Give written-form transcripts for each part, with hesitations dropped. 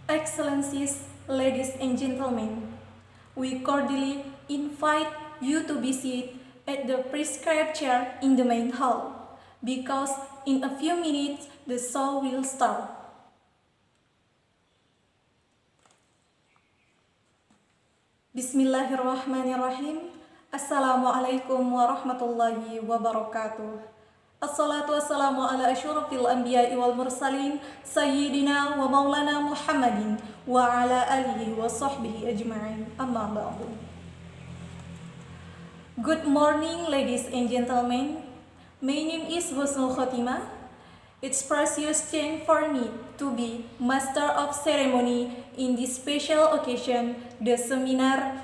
Excellencies, ladies and gentlemen, we cordially invite you to be seated at the prescribed chair in the main hall, because in a few minutes the show will start. Bismillahirrahmanirrahim. Assalamualaikum warahmatullahi wabarakatuh. Assalatu wassalamu ala asyrafil anbiya'i wal mursalin Sayyidina wa maulana Muhammadin wa ala alihi wa sahbihi ajma'in, amma ba'du. Good morning, ladies and gentlemen. My name is Husnul Khotimah. It's precious chance for me to be Master of Ceremony in this special occasion, the seminar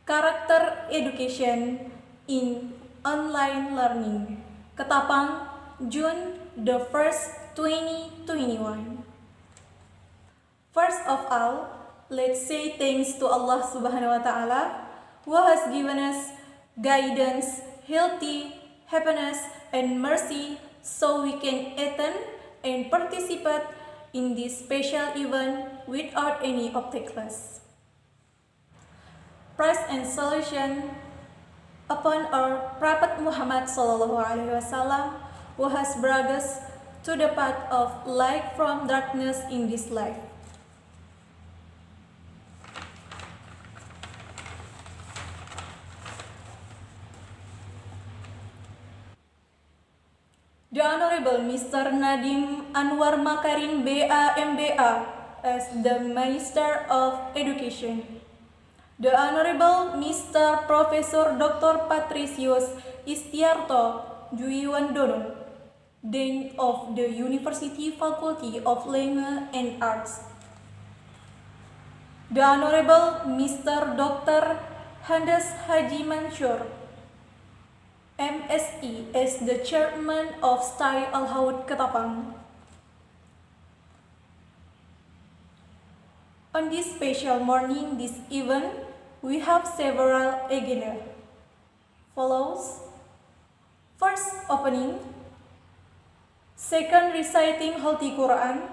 Character Education in Online Learning, Ketapang, June the 1st, 2021. First of all, let's say thanks to Allah Subhanahu wa Ta'ala who has given us guidance, healthy, happiness, and mercy so we can attend and participate in this special event without any obstacles. Praise and salvation upon our Prophet Muhammad SAW, who has brought us to the path of light from darkness in this life. The Honorable Mr. Nadiem Anwar Makarim BA MBA as the Minister of Education. The Honorable Mr. Professor Dr. Patricius Istiarto Dwi-Wandono, Dean of the University Faculty of Language and Arts. The Honorable Mr. Dr. Handes Haji Mansur, MSc, as the Chairman of STI Al-Haud Ketapang. On this special morning, this event, we have several agenda. Follows: first, opening; second, reciting Holy Quran;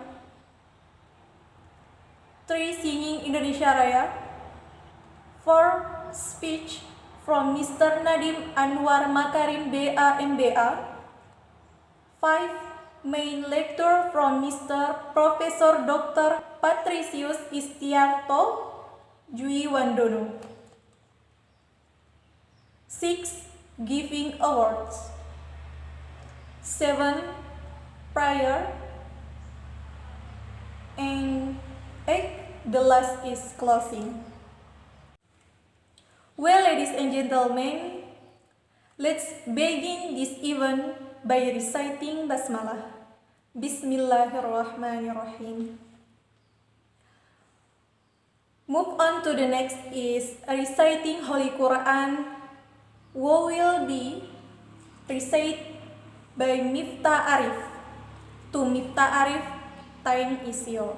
3, singing Indonesia Raya; 4, speech from Mr. Nadiem Anwar Makarim BA MBA; 5, main lecture from Mr. Professor Dr. Patricius Istiarto Dwi-Wandono; 6, giving awards; 7, prayer; and 8, the last is closing. Well, ladies and gentlemen, let's begin this event by reciting Basmalah. Bismillahirrahmanirrahim. Move on to the next is reciting Holy Quran, who will be recited by Miftah Arif. To Miftah Arif, time is yours.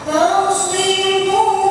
واعتصموا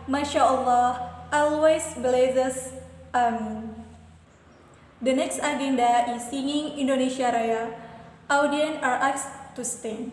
Masya Allah, always blesses. Amin. The next agenda is singing Indonesia Raya. Audience are asked to stand.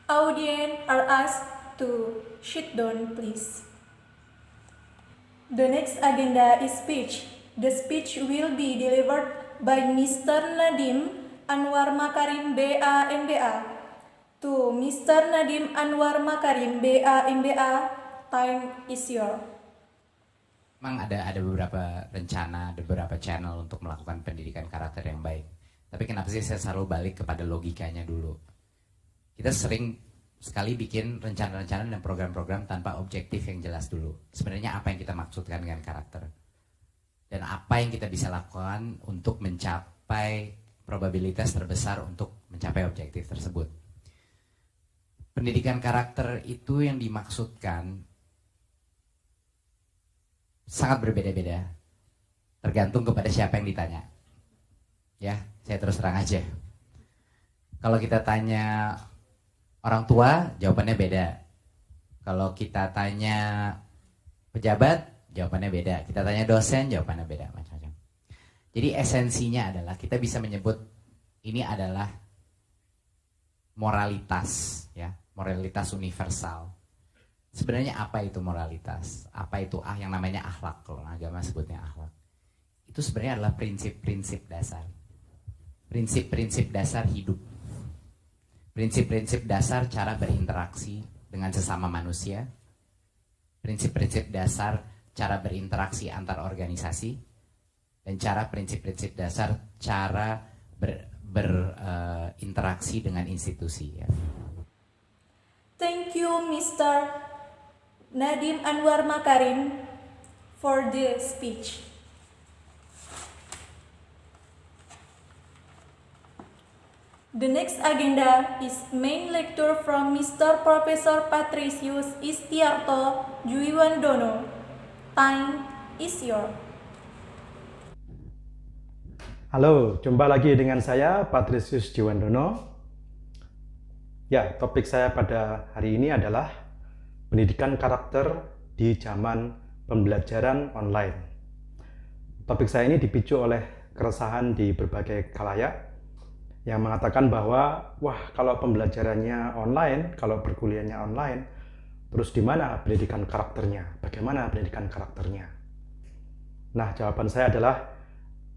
Audience are asked to sit down, please. The next agenda is speech. The speech will be delivered by Mr. Nadiem Anwar Makarim, BA, MBA. To Mr. Nadiem Anwar Makarim, BA, MBA, time is yours. Memang ada beberapa rencana, ada beberapa channel untuk melakukan pendidikan karakter yang baik. Tapi kenapa sih saya selalu balik kepada logikanya dulu? Kita sering sekali bikin rencana-rencana dan program-program tanpa objektif yang jelas dulu. Sebenarnya apa yang kita maksudkan dengan karakter? Dan apa yang kita bisa lakukan untuk mencapai probabilitas terbesar untuk mencapai objektif tersebut. Pendidikan karakter itu yang dimaksudkan sangat berbeda-beda, tergantung kepada siapa yang ditanya. Ya, saya terus terang aja. Kalau kita tanya orang tua, jawabannya beda. Kalau kita tanya pejabat, jawabannya beda. Kita tanya dosen, jawabannya beda, macam-macam. Jadi esensinya adalah kita bisa menyebut ini adalah moralitas, ya, moralitas universal. Sebenarnya apa itu moralitas? Apa itu yang namanya akhlak? Kalau agama sebutnya akhlak. Itu sebenarnya adalah prinsip-prinsip dasar. Prinsip-prinsip dasar hidup. Prinsip-prinsip dasar cara berinteraksi dengan sesama manusia. Prinsip-prinsip dasar cara berinteraksi antar organisasi. Dan prinsip-prinsip dasar cara berinteraksi dengan institusi. Ya. Thank you, Mr. Nadiem Anwar Makarim, for the speech. The next agenda is main lecture from Mr. Professor Patricius Istiarto Juiwandono. Time is yours. Halo, jumpa lagi dengan saya Patricius Juiwandono. Ya, topik saya pada hari ini adalah pendidikan karakter di zaman pembelajaran online. Topik saya ini dipicu oleh keresahan di berbagai khalayak yang mengatakan bahwa, wah, kalau pembelajarannya online, kalau perkuliahannya online, terus di mana pendidikan karakternya? Bagaimana pendidikan karakternya? Nah, jawaban saya adalah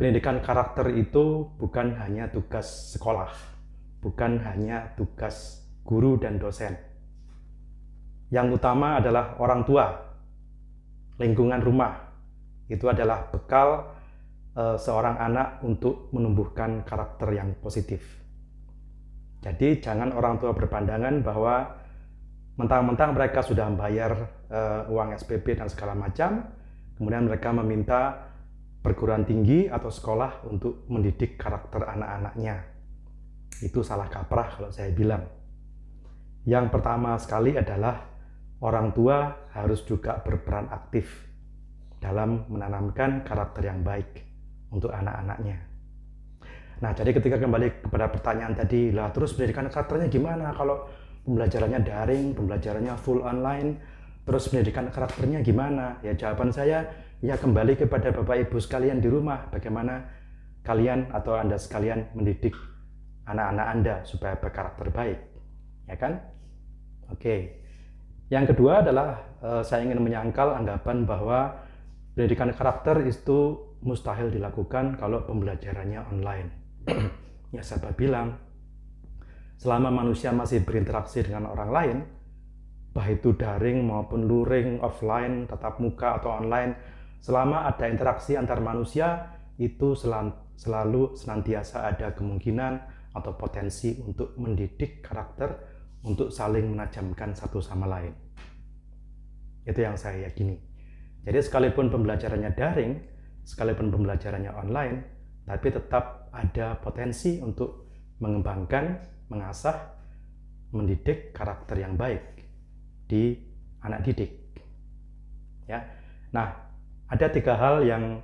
pendidikan karakter itu bukan hanya tugas sekolah, bukan hanya tugas guru dan dosen. Yang utama adalah orang tua, lingkungan rumah. Itu adalah bekal seorang anak untuk menumbuhkan karakter yang positif. Jadi jangan orang tua berpandangan bahwa Mentang-mentang mereka sudah membayar uang SPP dan segala macam, kemudian mereka meminta perguruan tinggi atau sekolah untuk mendidik karakter anak-anaknya. Itu salah kaprah kalau saya bilang. Yang pertama sekali adalah orang tua harus juga berperan aktif dalam menanamkan karakter yang baik untuk anak-anaknya. Nah, jadi ketika kembali kepada pertanyaan tadi, lah terus pendidikan karakternya gimana kalau pembelajarannya daring, pembelajarannya full online, terus pendidikan karakternya gimana? Ya jawaban saya, ya kembali kepada Bapak Ibu sekalian di rumah, bagaimana kalian atau Anda sekalian mendidik anak-anak Anda supaya berkarakter baik, ya kan? Oke. Yang kedua adalah saya ingin menyangkal anggapan bahwa pendidikan karakter itu mustahil dilakukan kalau pembelajarannya online. Ya saya bilang, selama manusia masih berinteraksi dengan orang lain, baik itu daring maupun luring, offline, tatap muka atau online, selama ada interaksi antar manusia, itu selalu senantiasa ada kemungkinan atau potensi untuk mendidik karakter, untuk saling menajamkan satu sama lain. Itu yang saya yakini. Jadi sekalipun pembelajarannya daring, sekalipun pembelajarannya online, tapi tetap ada potensi untuk mengembangkan, mengasah, mendidik karakter yang baik di anak didik. Ya. Nah, ada 3 hal yang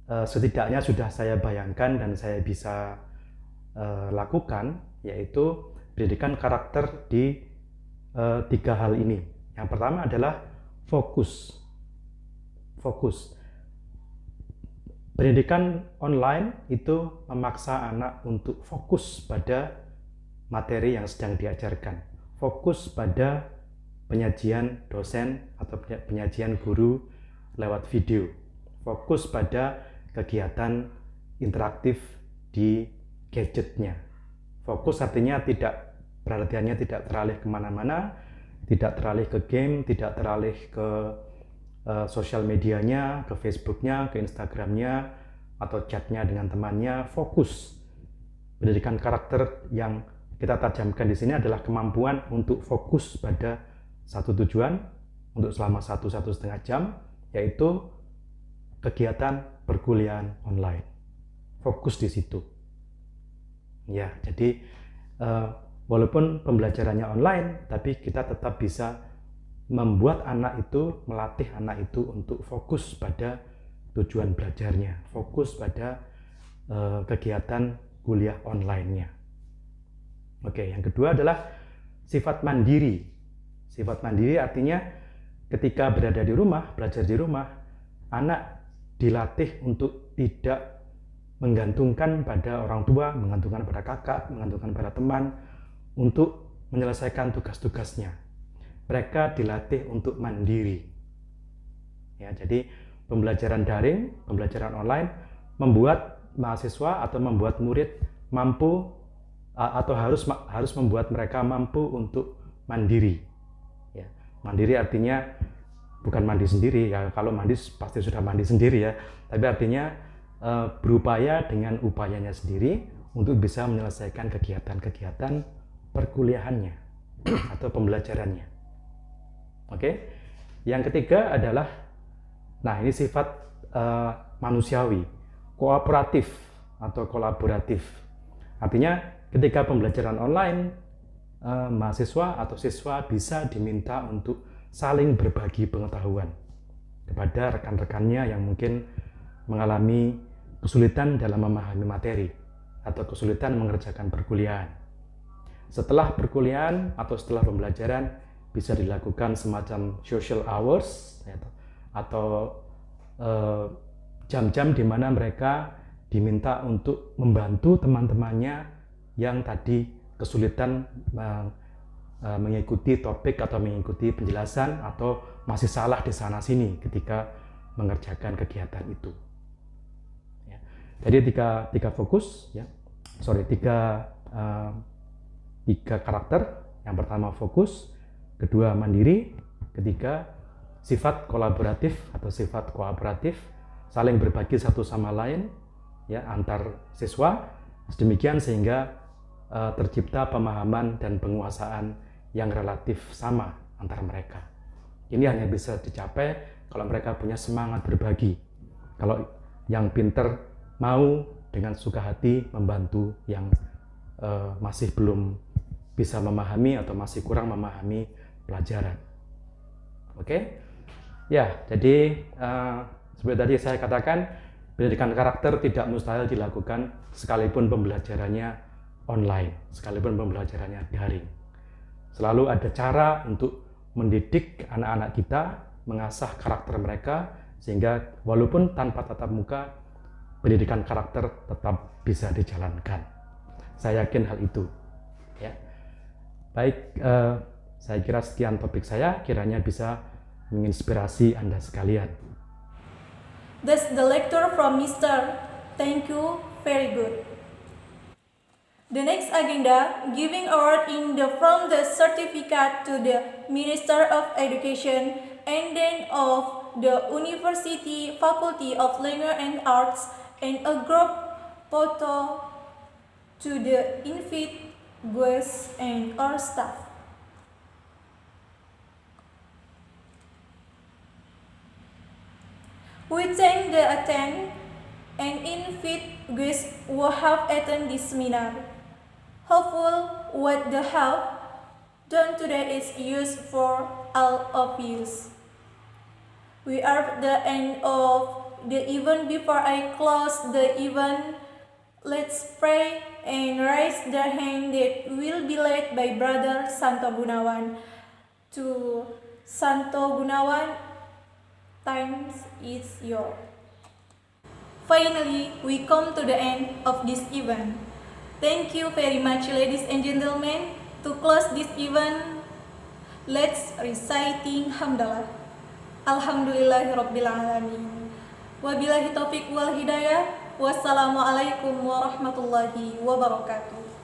setidaknya sudah saya bayangkan dan saya bisa lakukan, yaitu pendidikan karakter di 3 hal ini. Yang pertama adalah fokus. Pendidikan online itu memaksa anak untuk fokus pada materi yang sedang diajarkan, fokus pada penyajian dosen atau penyajian guru lewat video, fokus pada kegiatan interaktif di gadgetnya. Fokus artinya perhatiannya tidak teralih kemana-mana, tidak teralih ke game, tidak teralih ke sosial medianya, ke Facebooknya, ke Instagramnya, atau chatnya dengan temannya. Fokus. Pendidikan karakter yang kita tajamkan di sini adalah kemampuan untuk fokus pada satu tujuan untuk selama 1-1,5 jam, yaitu kegiatan perkuliahan online. Fokus di situ. Ya, jadi walaupun pembelajarannya online, tapi kita tetap bisa membuat anak itu, melatih anak itu untuk fokus pada tujuan belajarnya, fokus pada kegiatan kuliah online-nya. Oke, yang kedua adalah sifat mandiri. Sifat mandiri artinya ketika berada di rumah, belajar di rumah, anak dilatih untuk tidak menggantungkan pada orang tua, menggantungkan pada kakak, menggantungkan pada teman untuk menyelesaikan tugas-tugasnya. Mereka dilatih untuk mandiri. Ya, jadi pembelajaran daring, pembelajaran online membuat mahasiswa atau membuat murid mampu atau harus membuat mereka mampu untuk mandiri. Ya, mandiri artinya bukan mandi sendiri ya. Kalau mandi pasti sudah mandi sendiri ya. Tapi artinya berupaya dengan upayanya sendiri untuk bisa menyelesaikan kegiatan-kegiatan perkuliahannya atau pembelajarannya. Oke, yang ketiga adalah, nah ini sifat manusiawi, kooperatif atau kolaboratif. Artinya ketika pembelajaran online, mahasiswa atau siswa bisa diminta untuk saling berbagi pengetahuan kepada rekan-rekannya yang mungkin mengalami kesulitan dalam memahami materi atau kesulitan mengerjakan perkuliahan. Setelah perkuliahan atau setelah pembelajaran, bisa dilakukan semacam social hours atau jam-jam di mana mereka diminta untuk membantu teman-temannya yang tadi kesulitan mengikuti topik atau mengikuti penjelasan atau masih salah di sana sini ketika mengerjakan kegiatan itu. Ya. Jadi tiga fokus, ya, tiga karakter. Yang pertama fokus, kedua mandiri, ketiga sifat kolaboratif atau sifat kooperatif, saling berbagi satu sama lain ya antar siswa, sedemikian sehingga tercipta pemahaman dan penguasaan yang relatif sama antara mereka. Ini hanya bisa dicapai kalau mereka punya semangat berbagi. Kalau yang pinter mau dengan suka hati membantu yang masih belum bisa memahami atau masih kurang memahami pelajaran. Oke? Ya, jadi seperti tadi saya katakan, pendidikan karakter tidak mustahil dilakukan sekalipun pembelajarannya online, sekalipun pembelajarannya daring. Selalu ada cara untuk mendidik anak-anak kita, mengasah karakter mereka, sehingga walaupun tanpa tatap muka, pendidikan karakter tetap bisa dijalankan. Saya yakin hal itu. Ya. Baik, saya kira sekian topik saya, kiranya bisa menginspirasi Anda sekalian. That's the lecture from Mr. Thank you, very good. The next agenda, giving award from the certificate to the Minister of Education and then of the University Faculty of Language and Arts, and a group photo to the invite guests and our staff. We thank the attend and invite guests who have attended this seminar. Hopeful what the have done today is used for all of you. We are at the end of the event. Before I close the event, let's pray and raise the hand that will be led by Brother Santo Gunawan. To Santo Gunawan, time is yours. Finally, we come to the end of this event. Thank you very much, ladies and gentlemen. To close this event, let's reciting hamdalah. Alhamdulillahirabbil alamin. Wabillahi taufiq wal hidayah. Wassalamualaikum warahmatullahi wabarakatuh.